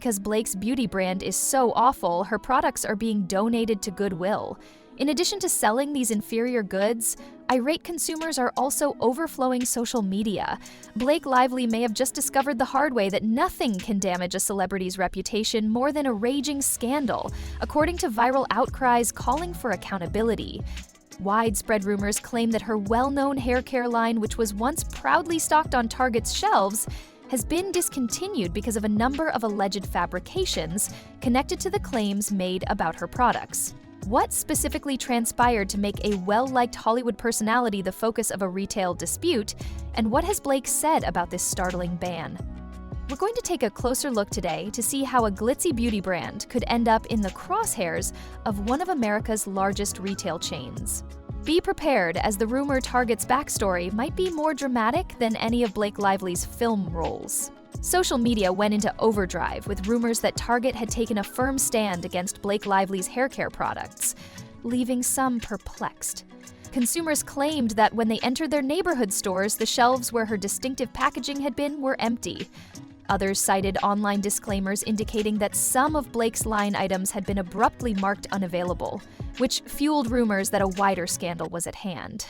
because Blake's beauty brand is so awful, her products are being donated to Goodwill. In addition to selling these inferior goods, irate consumers are also overflowing social media. Blake Lively may have just discovered the hard way that nothing can damage a celebrity's reputation more than a raging scandal, according to viral outcries calling for accountability. Widespread rumors claim that her well-known hair care line, which was once proudly stocked on Target's shelves, has been discontinued because of a number of alleged fabrications connected to the claims made about her products. What specifically transpired to make a well-liked Hollywood personality the focus of a retail dispute, and what has Blake said about this startling ban? We're going to take a closer look today to see how a glitzy beauty brand could end up in the crosshairs of one of America's largest retail chains. Be prepared, as the rumored Target's backstory might be more dramatic than any of Blake Lively's film roles. Social media went into overdrive with rumors that Target had taken a firm stand against Blake Lively's hair care products, leaving some perplexed. Consumers claimed that when they entered their neighborhood stores, the shelves where her distinctive packaging had been were empty. Others cited online disclaimers indicating that some of Blake's line items had been abruptly marked unavailable, which fueled rumors that a wider scandal was at hand.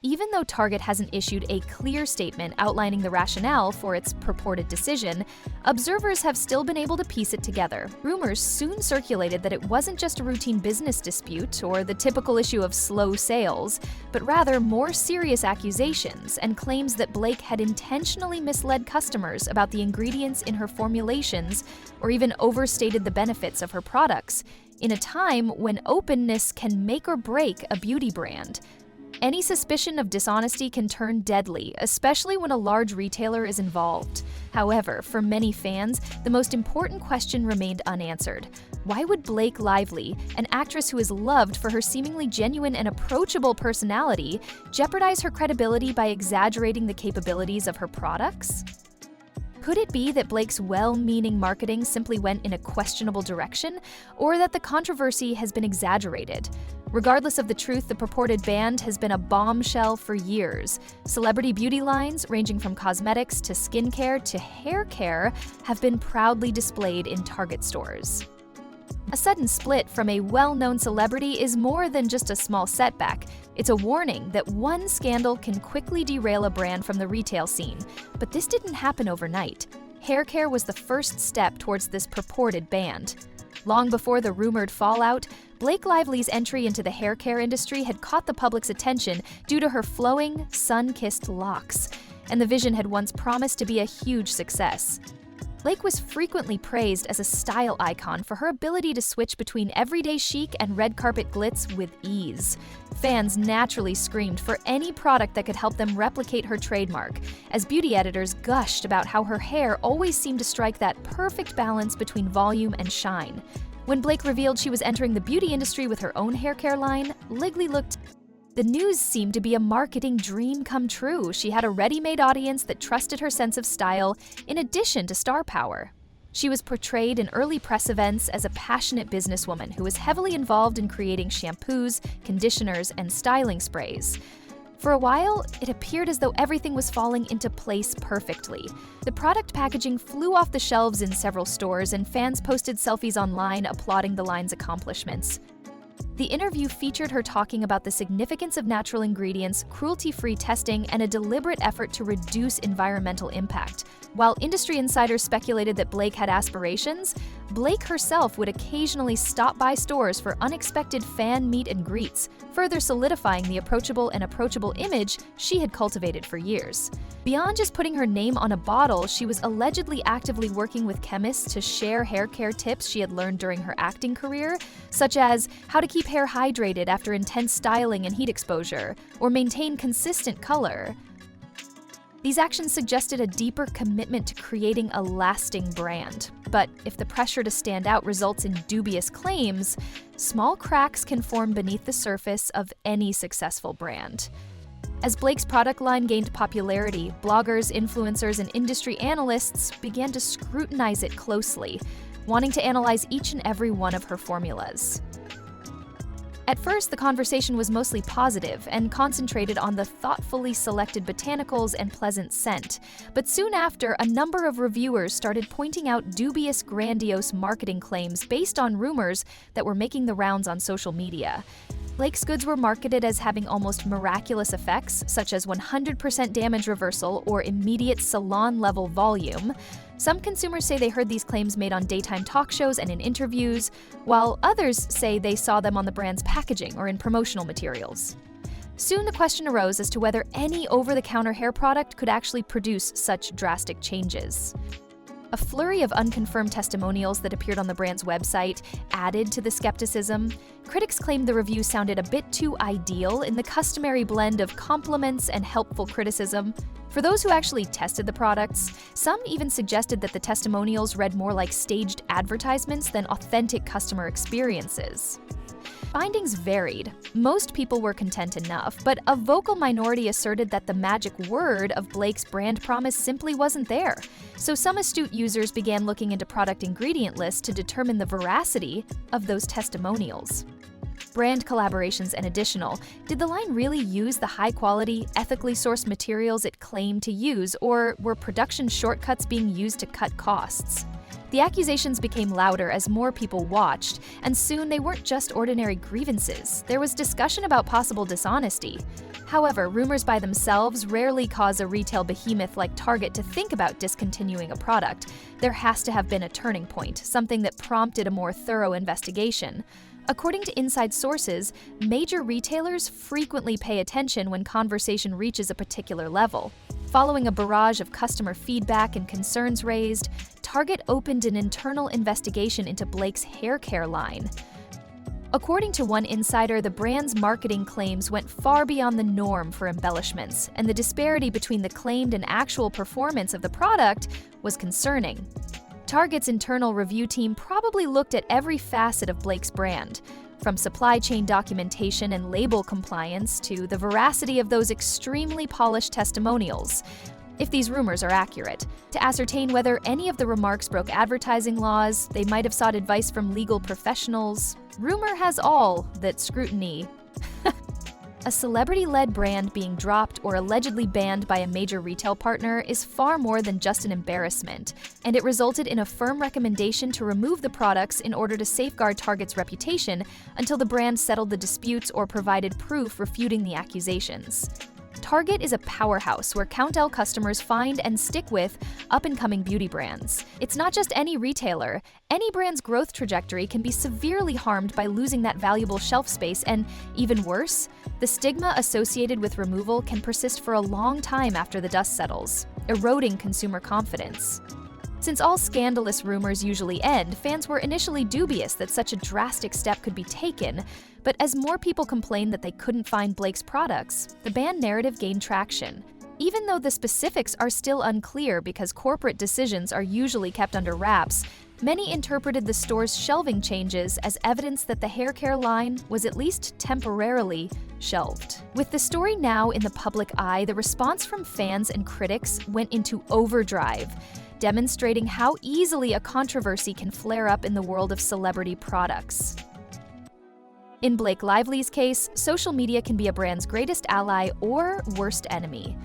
Even though Target hasn't issued a clear statement outlining the rationale for its purported decision, observers have still been able to piece it together. Rumors soon circulated that it wasn't just a routine business dispute or the typical issue of slow sales, but rather more serious accusations and claims that Blake had intentionally misled customers about the ingredients in her formulations or even overstated the benefits of her products, in a time when openness can make or break a beauty brand. Any suspicion of dishonesty can turn deadly, especially when a large retailer is involved. However, for many fans, the most important question remained unanswered. Why would Blake Lively, an actress who is loved for her seemingly genuine and approachable personality, jeopardize her credibility by exaggerating the capabilities of her products? Could it be that Blake's well-meaning marketing simply went in a questionable direction, or that the controversy has been exaggerated? Regardless of the truth, the purported ban has been a bombshell for years. Celebrity beauty lines, ranging from cosmetics to skincare to hair care, have been proudly displayed in Target stores. A sudden split from a well-known celebrity is more than just a small setback. It's a warning that one scandal can quickly derail a brand from the retail scene. But this didn't happen overnight. Hair care was the first step towards this purported ban. Long before the rumored fallout, Blake Lively's entry into the hair care industry had caught the public's attention due to her flowing, sun-kissed locks, and the vision had once promised to be a huge success. Blake was frequently praised as a style icon for her ability to switch between everyday chic and red carpet glitz with ease. Fans naturally screamed for any product that could help them replicate her trademark, as beauty editors gushed about how her hair always seemed to strike that perfect balance between volume and shine. When Blake revealed she was entering the beauty industry with her own hair care line, the news seemed to be a marketing dream come true. She had a ready-made audience that trusted her sense of style, in addition to star power. She was portrayed in early press events as a passionate businesswoman who was heavily involved in creating shampoos, conditioners, and styling sprays. For a while, it appeared as though everything was falling into place perfectly. The product packaging flew off the shelves in several stores, and fans posted selfies online applauding the line's accomplishments. The interview featured her talking about the significance of natural ingredients, cruelty-free testing, and a deliberate effort to reduce environmental impact. While industry insiders speculated that Blake had aspirations, Blake herself would occasionally stop by stores for unexpected fan meet and greets, further solidifying the approachable and approachable image she had cultivated for years. Beyond just putting her name on a bottle, she was allegedly actively working with chemists to share hair care tips she had learned during her acting career, such as how to keep hair hydrated after intense styling and heat exposure, or maintain consistent color. These actions suggested a deeper commitment to creating a lasting brand. But if the pressure to stand out results in dubious claims, small cracks can form beneath the surface of any successful brand. As Blake's product line gained popularity, bloggers, influencers, and industry analysts began to scrutinize it closely, wanting to analyze each and every one of her formulas. At first, the conversation was mostly positive and concentrated on the thoughtfully selected botanicals and pleasant scent. But soon after, a number of reviewers started pointing out dubious, grandiose marketing claims based on rumors that were making the rounds on social media. Blake's goods were marketed as having almost miraculous effects, such as 100% damage reversal or immediate salon-level volume. Some consumers say they heard these claims made on daytime talk shows and in interviews, while others say they saw them on the brand's packaging or in promotional materials. Soon the question arose as to whether any over-the-counter hair product could actually produce such drastic changes. A flurry of unconfirmed testimonials that appeared on the brand's website added to the skepticism. Critics claimed the review sounded a bit too ideal in the customary blend of compliments and helpful criticism. For those who actually tested the products, some even suggested that the testimonials read more like staged advertisements than authentic customer experiences. Findings varied. Most people were content enough, but a vocal minority asserted that the magic word of Blake's brand promise simply wasn't there. So some astute users began looking into product ingredient lists to determine the veracity of those testimonials. Brand collaborations and additional. Did the line really use the high-quality, ethically sourced materials it claimed to use, or were production shortcuts being used to cut costs? The accusations became louder as more people watched, and soon they weren't just ordinary grievances. There was discussion about possible dishonesty. However, rumors by themselves rarely cause a retail behemoth like Target to think about discontinuing a product. There has to have been a turning point, something that prompted a more thorough investigation. According to inside sources, major retailers frequently pay attention when conversation reaches a particular level. Following a barrage of customer feedback and concerns raised, Target opened an internal investigation into Blake's hair care line. According to one insider, the brand's marketing claims went far beyond the norm for embellishments, and the disparity between the claimed and actual performance of the product was concerning. Target's internal review team probably looked at every facet of Blake's brand, from supply chain documentation and label compliance to the veracity of those extremely polished testimonials, if these rumors are accurate. To ascertain whether any of the remarks broke advertising laws, they might have sought advice from legal professionals. Rumor has all that scrutiny. A celebrity-led brand being dropped or allegedly banned by a major retail partner is far more than just an embarrassment, and it resulted in a firm recommendation to remove the products in order to safeguard Target's reputation until the brand settled the disputes or provided proof refuting the accusations. Target is a powerhouse where Count-L customers find and stick with up-and-coming beauty brands. It's not just any retailer. Any brand's growth trajectory can be severely harmed by losing that valuable shelf space, and even worse, the stigma associated with removal can persist for a long time after the dust settles, eroding consumer confidence. Since all scandalous rumors usually end, fans were initially dubious that such a drastic step could be taken, but as more people complained that they couldn't find Blake's products, the ban narrative gained traction. Even though the specifics are still unclear because corporate decisions are usually kept under wraps, many interpreted the store's shelving changes as evidence that the hair care line was at least temporarily shelved. With the story now in the public eye, the response from fans and critics went into overdrive, demonstrating how easily a controversy can flare up in the world of celebrity products. In Blake Lively's case, social media can be a brand's greatest ally or worst enemy.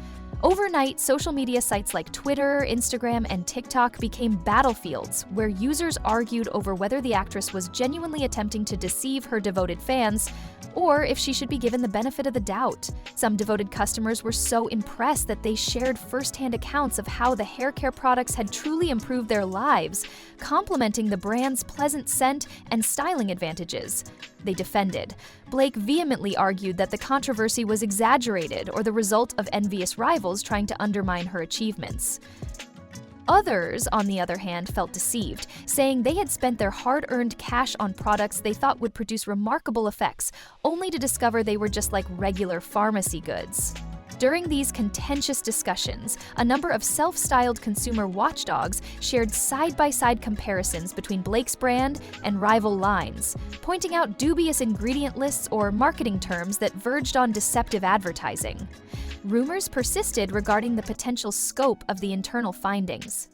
Overnight, social media sites like Twitter, Instagram, and TikTok became battlefields where users argued over whether the actress was genuinely attempting to deceive her devoted fans or if she should be given the benefit of the doubt. Some devoted customers were so impressed that they shared first-hand accounts of how the hair care products had truly improved their lives, complimenting the brand's pleasant scent and styling advantages. They defended. Blake vehemently argued that the controversy was exaggerated or the result of envious rivals trying to undermine her achievements. Others, on the other hand, felt deceived, saying they had spent their hard-earned cash on products they thought would produce remarkable effects, only to discover they were just like regular pharmacy goods. During these contentious discussions, a number of self-styled consumer watchdogs shared side-by-side comparisons between Blake's brand and rival lines, pointing out dubious ingredient lists or marketing terms that verged on deceptive advertising. Rumors persisted regarding the potential scope of the internal findings.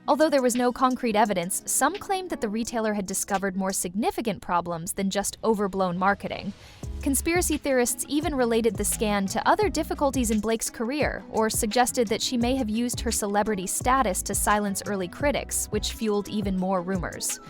Although there was no concrete evidence, some claimed that the retailer had discovered more significant problems than just overblown marketing. Conspiracy theorists even related the scan to other difficulties in Blake's career, or suggested that she may have used her celebrity status to silence early critics, which fueled even more rumors.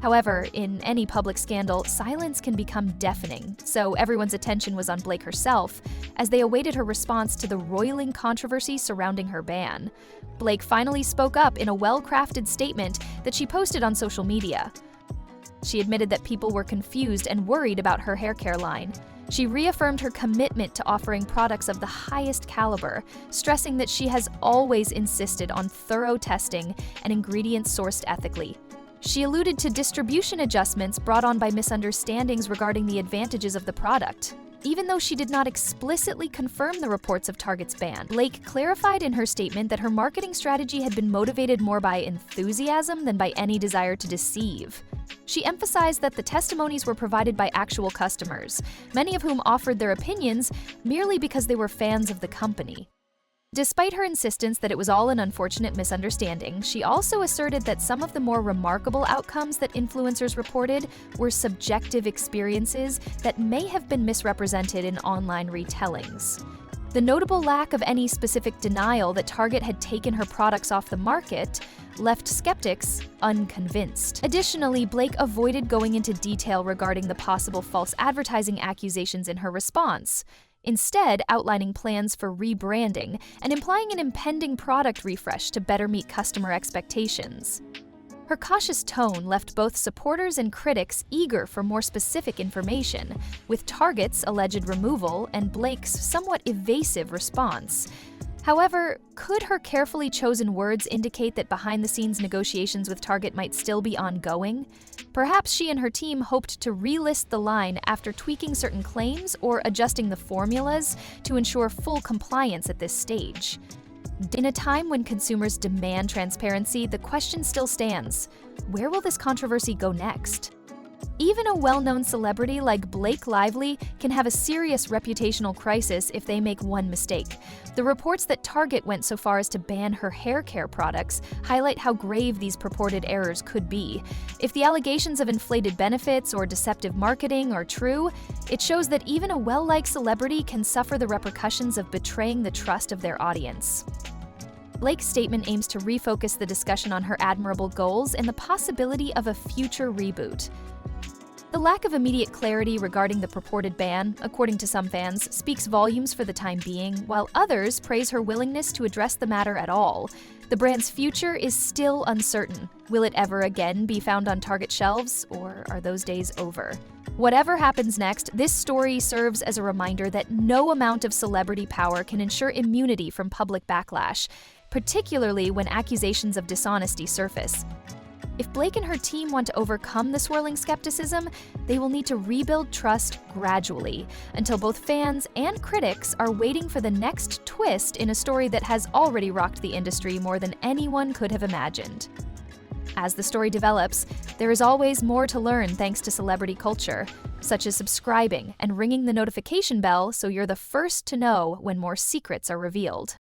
However, in any public scandal, silence can become deafening, so everyone's attention was on Blake herself as they awaited her response to the roiling controversy surrounding her ban. Blake finally spoke up in a well-crafted statement that she posted on social media. She admitted that people were confused and worried about her hair care line. She reaffirmed her commitment to offering products of the highest caliber, stressing that she has always insisted on thorough testing and ingredients sourced ethically. She alluded to distribution adjustments brought on by misunderstandings regarding the advantages of the product. Even though she did not explicitly confirm the reports of Target's ban, Blake clarified in her statement that her marketing strategy had been motivated more by enthusiasm than by any desire to deceive. She emphasized that the testimonies were provided by actual customers, many of whom offered their opinions merely because they were fans of the company. Despite her insistence that it was all an unfortunate misunderstanding, she also asserted that some of the more remarkable outcomes that influencers reported were subjective experiences that may have been misrepresented in online retellings. The notable lack of any specific denial that Target had taken her products off the market left skeptics unconvinced. Additionally, Blake avoided going into detail regarding the possible false advertising accusations in her response, instead outlining plans for rebranding and implying an impending product refresh to better meet customer expectations. Her cautious tone left both supporters and critics eager for more specific information, with Target's alleged removal and Blake's somewhat evasive response. However, could her carefully chosen words indicate that behind-the-scenes negotiations with Target might still be ongoing? Perhaps she and her team hoped to relist the line after tweaking certain claims or adjusting the formulas to ensure full compliance at this stage. In a time when consumers demand transparency, the question still stands: where will this controversy go next? Even a well-known celebrity like Blake Lively can have a serious reputational crisis if they make one mistake. The reports that Target went so far as to ban her hair care products highlight how grave these purported errors could be. If the allegations of inflated benefits or deceptive marketing are true, it shows that even a well-liked celebrity can suffer the repercussions of betraying the trust of their audience. Blake's statement aims to refocus the discussion on her admirable goals and the possibility of a future reboot. The lack of immediate clarity regarding the purported ban, according to some fans, speaks volumes for the time being, while others praise her willingness to address the matter at all. The brand's future is still uncertain. Will it ever again be found on Target shelves, or are those days over? Whatever happens next, this story serves as a reminder that no amount of celebrity power can ensure immunity from public backlash, particularly when accusations of dishonesty surface. If Blake and her team want to overcome the swirling skepticism, they will need to rebuild trust gradually, until both fans and critics are waiting for the next twist in a story that has already rocked the industry more than anyone could have imagined. As the story develops, there is always more to learn thanks to celebrity culture, such as subscribing and ringing the notification bell so you're the first to know when more secrets are revealed.